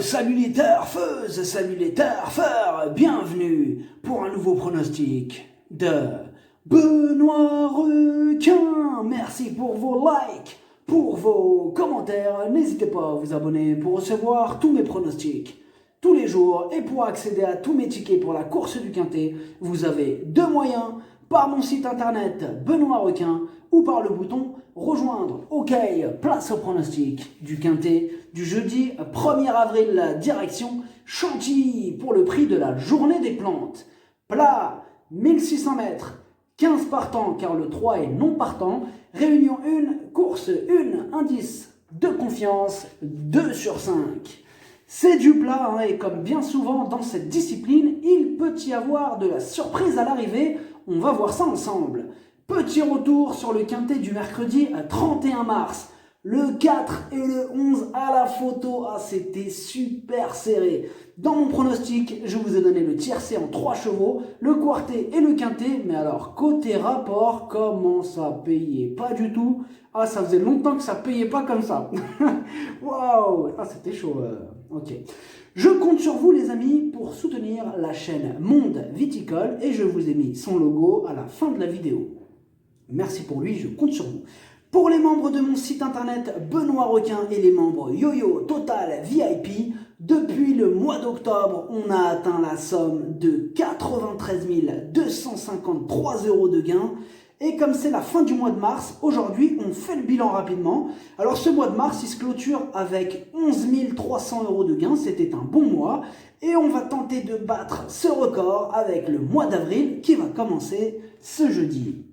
salut les turfeuses, salut les turfeurs, bienvenue pour un nouveau pronostic de Benoît Requin. Merci pour vos likes, pour vos commentaires, n'hésitez pas à vous abonner pour recevoir tous mes pronostics tous les jours et pour accéder à tous mes tickets pour la course du Quintet, vous avez deux moyens, par mon site internet Benoît Requin ou par le bouton rejoindre. Ok, place au pronostic du Quintet du jeudi 1er avril, direction Chantilly pour le prix de la journée des plantes. Plat, 1600 mètres, 15 partants car le 3 est non partant. Réunion 1, course 1, indice de confiance 2 sur 5. C'est du plat et comme bien souvent dans cette discipline, il peut y avoir de la surprise à l'arrivée. On va voir ça ensemble. Petit retour sur le Quintet du mercredi 31 mars. Le 4 et le 11 à la photo. Ah, c'était super serré. Dans mon pronostic, je vous ai donné le tiercé en 3 chevaux, le quartet et le Quintet. Mais alors, côté rapport, comment ça payait? Pas du tout. Ah, ça faisait longtemps que ça payait pas comme ça. Waouh! Ah, c'était chaud. Ok. Je compte sur vous, les amis, pour soutenir la chaîne Monde Viticole et je vous ai mis son logo à la fin de la vidéo. Merci pour lui, je compte sur vous. Pour les membres de mon site internet Benoît Requin et les membres Yo-Yo Total VIP, depuis le mois d'octobre, on a atteint la somme de 93 253 € de gains. Et comme c'est la fin du mois de mars, aujourd'hui, on fait le bilan rapidement. Alors ce mois de mars, il se clôture avec 11 300 € de gains. C'était un bon mois. Et on va tenter de battre ce record avec le mois d'avril qui va commencer ce jeudi.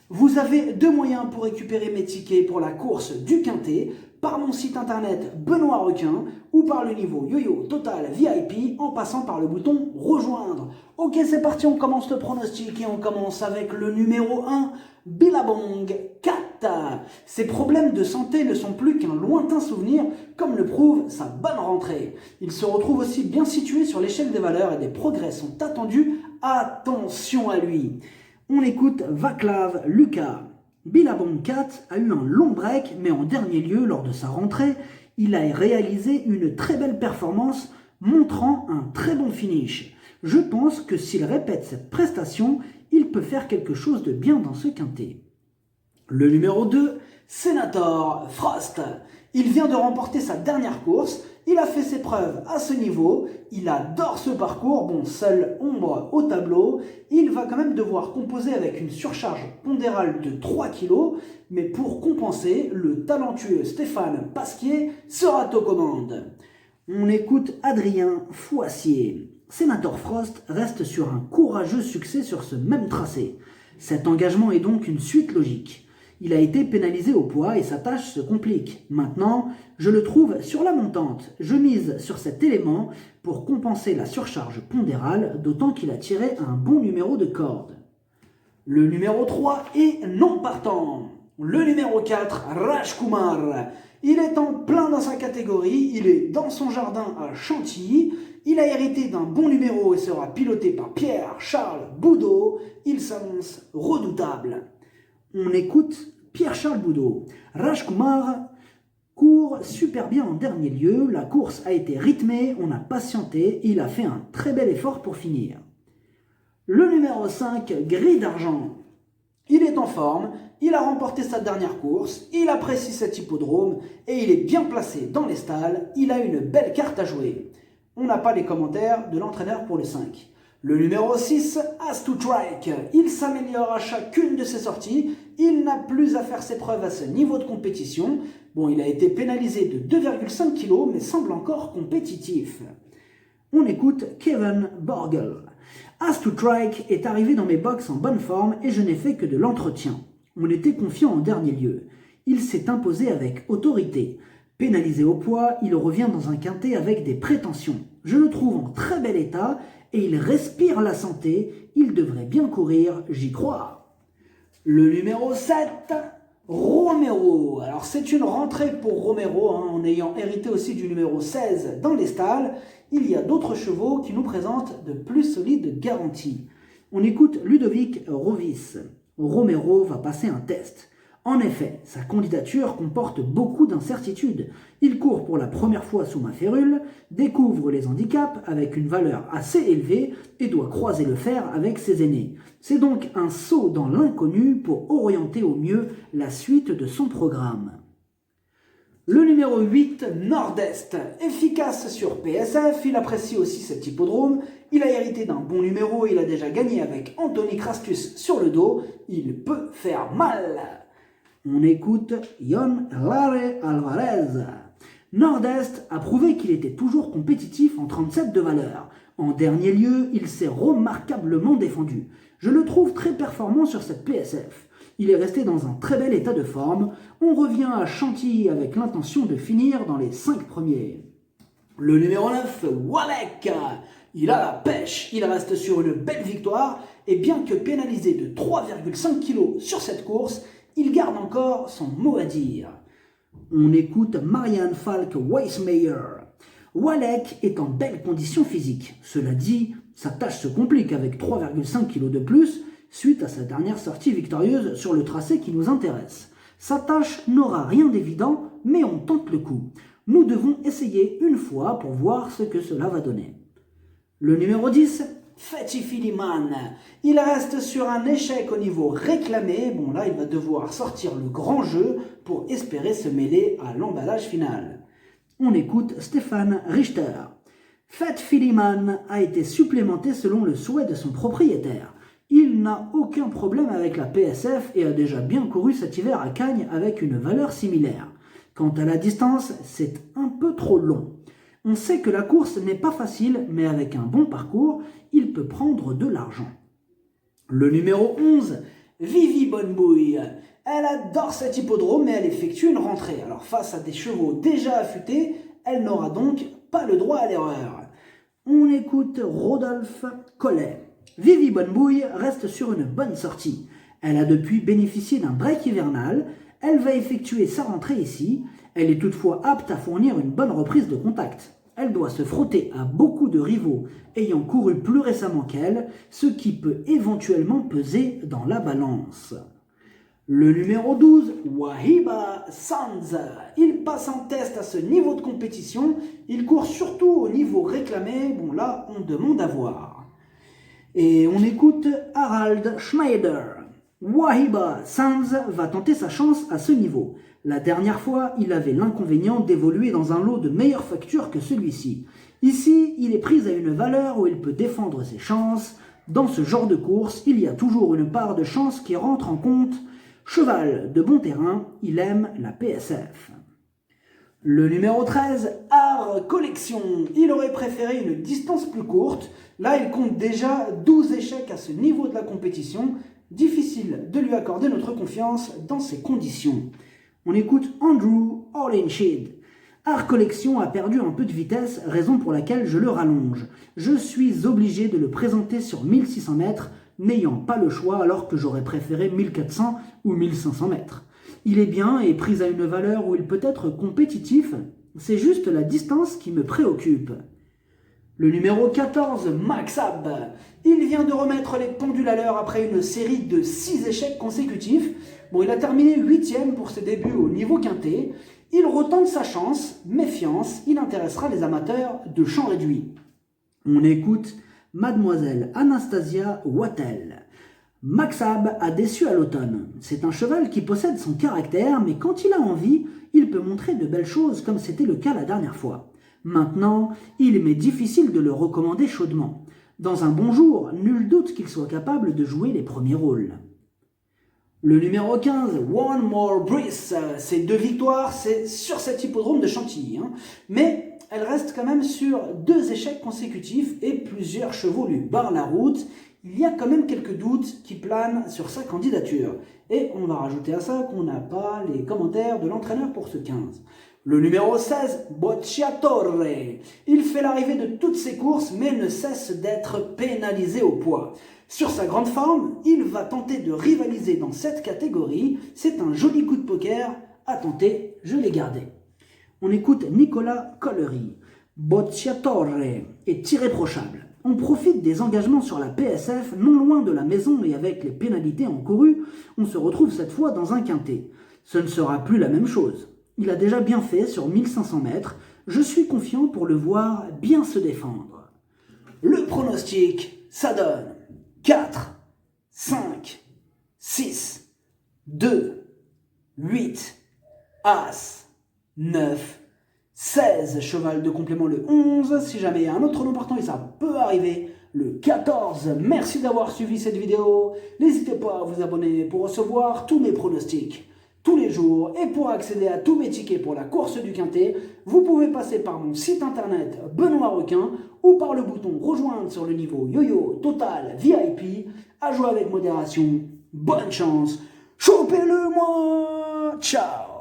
Vous avez deux moyens pour récupérer mes tickets pour la course du Quintet, par mon site internet Benoît Requin ou par le niveau Yo-Yo Total VIP en passant par le bouton rejoindre. Ok, c'est parti, on commence le pronostic et on commence avec le numéro 1, Billabong 4. Ses problèmes de santé ne sont plus qu'un lointain souvenir, comme le prouve sa bonne rentrée. Il se retrouve aussi bien situé sur l'échelle des valeurs et des progrès sont attendus. Attention à lui. On écoute Vaclav Lucas. Billabong 4 a eu un long break, mais en dernier lieu, lors de sa rentrée, il a réalisé une très belle performance, montrant un très bon finish. Je pense que s'il répète cette prestation, il peut faire quelque chose de bien dans ce Quintet. Le numéro 2, Senator Frost. Il vient de remporter sa dernière course, il a fait ses preuves à ce niveau, il adore ce parcours, bon, seule ombre au tableau, il va quand même devoir composer avec une surcharge pondérale de 3 kg, mais pour compenser, le talentueux Stéphane Pasquier sera aux commandes. On écoute Adrien Fouassier. Senator Frost reste sur un courageux succès sur ce même tracé. Cet engagement est donc une suite logique. Il a été pénalisé au poids et sa tâche se complique. Maintenant, je le trouve sur la montante. Je mise sur cet élément pour compenser la surcharge pondérale, d'autant qu'il a tiré un bon numéro de corde. Le numéro 3 est non partant. Le numéro 4, Rajkumar. Il est en plein dans sa catégorie, il est dans son jardin à Chantilly. Il a hérité d'un bon numéro et sera piloté par Pierre-Charles Boudot. Il s'annonce redoutable. On écoute Pierre-Charles Boudot. Rajkumar court super bien en dernier lieu. La course a été rythmée, on a patienté. Il a fait un très bel effort pour finir. Le numéro 5, Gris d'Argent. Il est en forme, il a remporté sa dernière course, il apprécie cet hippodrome et il est bien placé dans les stalles. Il a une belle carte à jouer. On n'a pas les commentaires de l'entraîneur pour le 5. Le numéro 6, As to Strike. Il s'améliore à chacune de ses sorties. Il n'a plus à faire ses preuves à ce niveau de compétition. Bon, il a été pénalisé de 2,5 kg, mais semble encore compétitif. On écoute Kevin Borgel. As to Strike est arrivé dans mes box en bonne forme et je n'ai fait que de l'entretien. On était confiant en dernier lieu. Il s'est imposé avec autorité. Pénalisé au poids, il revient dans un Quintet avec des prétentions. Je le trouve en très bel état et il respire la santé. Il devrait bien courir, j'y crois. Le numéro 7, Romero. Alors c'est une rentrée pour Romero, en ayant hérité aussi du numéro 16 dans les stalles. Il y a d'autres chevaux qui nous présentent de plus solides garanties. On écoute Ludovic Rovis. Romero va passer un test. En effet, sa candidature comporte beaucoup d'incertitudes. Il court pour la première fois sous ma férule, découvre les handicaps avec une valeur assez élevée et doit croiser le fer avec ses aînés. C'est donc un saut dans l'inconnu pour orienter au mieux la suite de son programme. Le numéro 8, Nord-Est. Efficace sur PSF, il apprécie aussi cet hippodrome. Il a hérité d'un bon numéro, il a déjà gagné avec Anthony Crastus sur le dos. Il peut faire mal. On écoute Jon Lare Alvarez. Nord-Est a prouvé qu'il était toujours compétitif en 37 de valeur. En dernier lieu, il s'est remarquablement défendu. Je le trouve très performant sur cette PSF. Il est resté dans un très bel état de forme. On revient à Chantilly avec l'intention de finir dans les 5 premiers. Le numéro 9, Walek. Il a la pêche, il reste sur une belle victoire et bien que pénalisé de 3,5 kg sur cette course, il garde encore son mot à dire. On écoute Marianne Falk-Weissmeyer. Walek est en belle condition physique. Cela dit, sa tâche se complique avec 3,5 kg de plus suite à sa dernière sortie victorieuse sur le tracé qui nous intéresse. Sa tâche n'aura rien d'évident, mais on tente le coup. Nous devons essayer une fois pour voir ce que cela va donner. Le numéro 10, Fetty Filiman. Il reste sur un échec au niveau réclamé. Bon là, il va devoir sortir le grand jeu pour espérer se mêler à l'emballage final. On écoute Stéphane Richter. Fetty Filiman a été supplémenté selon le souhait de son propriétaire. Il n'a aucun problème avec la PSF et a déjà bien couru cet hiver à Cagnes avec une valeur similaire. Quant à la distance, c'est un peu trop long. On sait que la course n'est pas facile, mais avec un bon parcours, il peut prendre de l'argent. Le numéro 11, Vivi Bonbouille. Elle adore cet hippodrome, mais elle effectue une rentrée. Alors face à des chevaux déjà affûtés, elle n'aura donc pas le droit à l'erreur. On écoute Rodolphe Collet. Vivi Bonbouille reste sur une bonne sortie. Elle a depuis bénéficié d'un break hivernal. Elle va effectuer sa rentrée ici. Elle est toutefois apte à fournir une bonne reprise de contact. Elle doit se frotter à beaucoup de rivaux ayant couru plus récemment qu'elle, ce qui peut éventuellement peser dans la balance. Le numéro 12, Wahiba Sanz. Il passe un test à ce niveau de compétition. Il court surtout au niveau réclamé. Bon là, on demande à voir. Et on écoute Harald Schneider. Wahiba Sanz va tenter sa chance à ce niveau. La dernière fois, il avait l'inconvénient d'évoluer dans un lot de meilleure facture que celui-ci. Ici, il est pris à une valeur où il peut défendre ses chances. Dans ce genre de course, il y a toujours une part de chance qui rentre en compte. Cheval de bon terrain, il aime la PSF. Le numéro 13, Art Collection. Il aurait préféré une distance plus courte. Là, il compte déjà 12 échecs à ce niveau de la compétition. Difficile de lui accorder notre confiance dans ces conditions. On écoute Andrew Orlinshed. Art Collection a perdu un peu de vitesse, raison pour laquelle je le rallonge. Je suis obligé de le présenter sur 1600 mètres, n'ayant pas le choix alors que j'aurais préféré 1400 ou 1500 mètres. Il est bien et pris à une valeur où il peut être compétitif, c'est juste la distance qui me préoccupe. Le numéro 14, Max Ab. Il vient de remettre les pendules à l'heure après une série de 6 échecs consécutifs. Bon, il a terminé 8e pour ses débuts au niveau quintet. Il retente sa chance, méfiance, il intéressera les amateurs de champ réduit. On écoute Mademoiselle Anastasia Wattel. Max Ab a déçu à l'automne. C'est un cheval qui possède son caractère, mais quand il a envie, il peut montrer de belles choses comme c'était le cas la dernière fois. Maintenant, il m'est difficile de le recommander chaudement. Dans un bon jour, nul doute qu'il soit capable de jouer les premiers rôles. Le numéro 15, One More Breath. Ces 2 victoires, c'est sur cet hippodrome de Chantilly. Mais elle reste quand même sur 2 échecs consécutifs et plusieurs chevaux lui barrent la route. Il y a quand même quelques doutes qui planent sur sa candidature. Et on va rajouter à ça qu'on n'a pas les commentaires de l'entraîneur pour ce 15. Le numéro 16, Bocciatorre. Il fait l'arrivée de toutes ses courses, mais ne cesse d'être pénalisé au poids. Sur sa grande forme, il va tenter de rivaliser dans cette catégorie. C'est un joli coup de poker à tenter, je l'ai gardé. On écoute Nicolas Collery. Bocciatorre est irréprochable. On profite des engagements sur la PSF, non loin de la maison et avec les pénalités encourues, on se retrouve cette fois dans un quintet. Ce ne sera plus la même chose. Il a déjà bien fait sur 1500 mètres, je suis confiant pour le voir bien se défendre. Le pronostic, ça donne 4, 5, 6, 2, 8, As, 9, 16, cheval de complément le 11, si jamais il y a un autre nom partant et ça peut arriver, le 14. Merci d'avoir suivi cette vidéo, n'hésitez pas à vous abonner pour recevoir tous mes pronostics tous les jours et pour accéder à tous mes tickets pour la course du Quintet, vous pouvez passer par mon site internet Benoît Requin ou par le bouton rejoindre sur le niveau Yo-Yo Total VIP. À jouer avec modération, bonne chance, chopez-le moi, ciao.